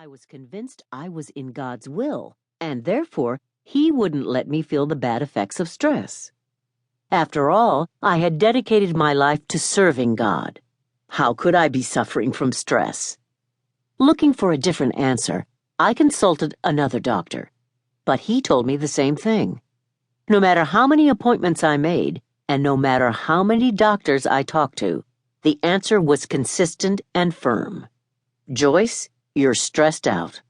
I was convinced I was in God's will, and therefore He wouldn't let me feel the bad effects of stress. After all, I had dedicated my life to serving God. How could I be suffering from stress? Looking for a different answer, I consulted another doctor, but he told me the same thing. No matter how many appointments I made, and no matter how many doctors I talked to, the answer was consistent and firm. Joyce, you're stressed out.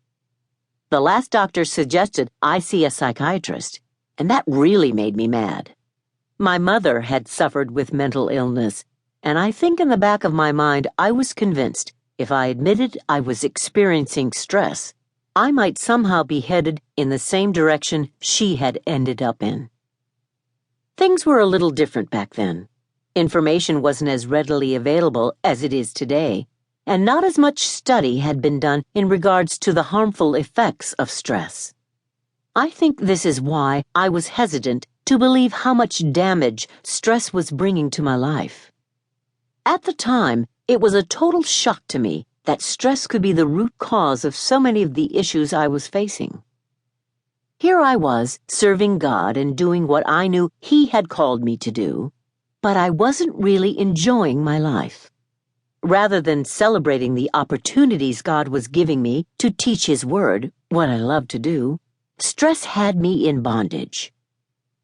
The last doctor suggested I see a psychiatrist, and that really made me mad. My mother had suffered with mental illness, and I think in the back of my mind I was convinced if I admitted I was experiencing stress, I might somehow be headed in the same direction she had ended up in. Things were a little different back then. Information wasn't as readily available as it is today, and not as much study had been done in regards to the harmful effects of stress. I think this is why I was hesitant to believe how much damage stress was bringing to my life. At the time, it was a total shock to me that stress could be the root cause of so many of the issues I was facing. Here I was, serving God and doing what I knew He had called me to do, but I wasn't really enjoying my life. Rather than celebrating the opportunities God was giving me to teach His Word, what I love to do, stress had me in bondage.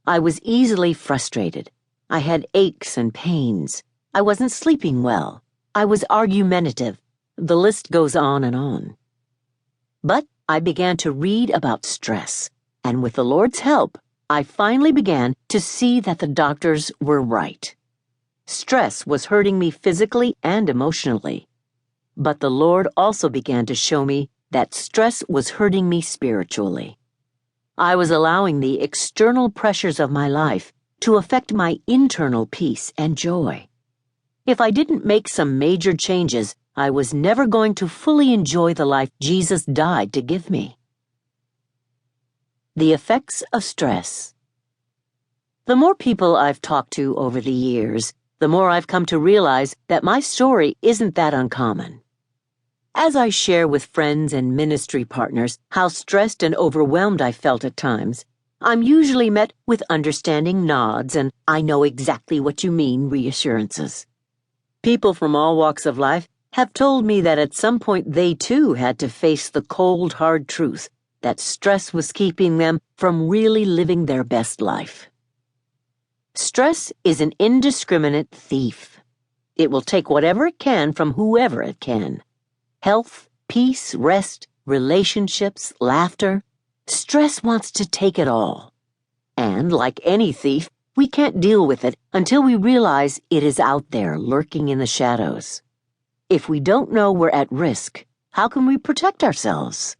I was easily frustrated. I had aches and pains. I wasn't sleeping well. I was argumentative. The list goes on and on. But I began to read about stress, and with the Lord's help, I finally began to see that the doctors were right. Stress was hurting me physically and emotionally. But the Lord also began to show me that stress was hurting me spiritually. I was allowing the external pressures of my life to affect my internal peace and joy. If I didn't make some major changes, I was never going to fully enjoy the life Jesus died to give me. The effects of stress. The more people I've talked to over the years, the more I've come to realize that my story isn't that uncommon. As I share with friends and ministry partners how stressed and overwhelmed I felt at times, I'm usually met with understanding nods and "I know exactly what you mean" reassurances. People from all walks of life have told me that at some point they too had to face the cold, hard truth that stress was keeping them from really living their best life. Stress is an indiscriminate thief. It will take whatever it can from whoever it can. Health, peace, rest, relationships, laughter. Stress wants to take it all. And like any thief, we can't deal with it until we realize it is out there lurking in the shadows. If we don't know we're at risk, how can we protect ourselves?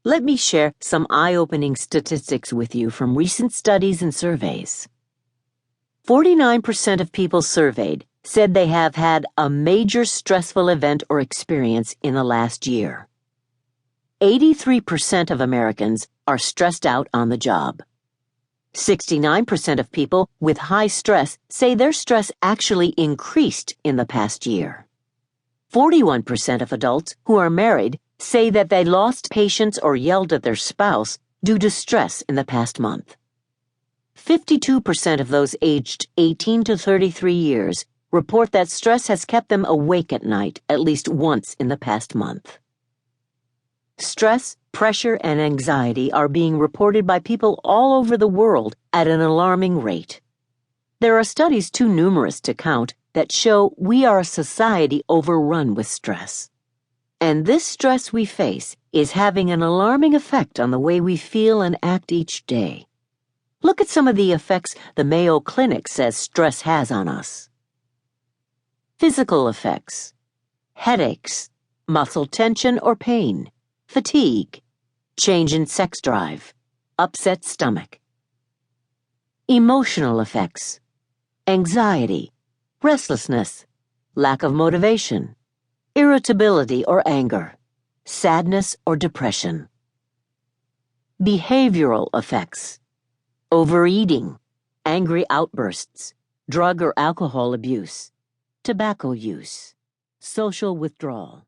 Let me share some eye-opening statistics with you from recent studies and surveys. 49% of people surveyed said they have had a major stressful event or experience in the last year. 83% of Americans are stressed out on the job. 69% of people with high stress say their stress actually increased in the past year. 41% of adults who are married say that they lost patience or yelled at their spouse due to stress in the past month. 52% of those aged 18 to 33 years report that stress has kept them awake at night at least once in the past month. Stress, pressure, and anxiety are being reported by people all over the world at an alarming rate. There are studies too numerous to count that show we are a society overrun with stress. And this stress we face is having an alarming effect on the way we feel and act each day. Look at some of the effects the Mayo Clinic says stress has on us. Physical effects: headaches, muscle tension or pain, fatigue, change in sex drive, upset stomach. Emotional effects: anxiety, restlessness, lack of motivation, irritability or anger, sadness or depression. Behavioral effects: overeating, angry outbursts, drug or alcohol abuse, tobacco use, social withdrawal.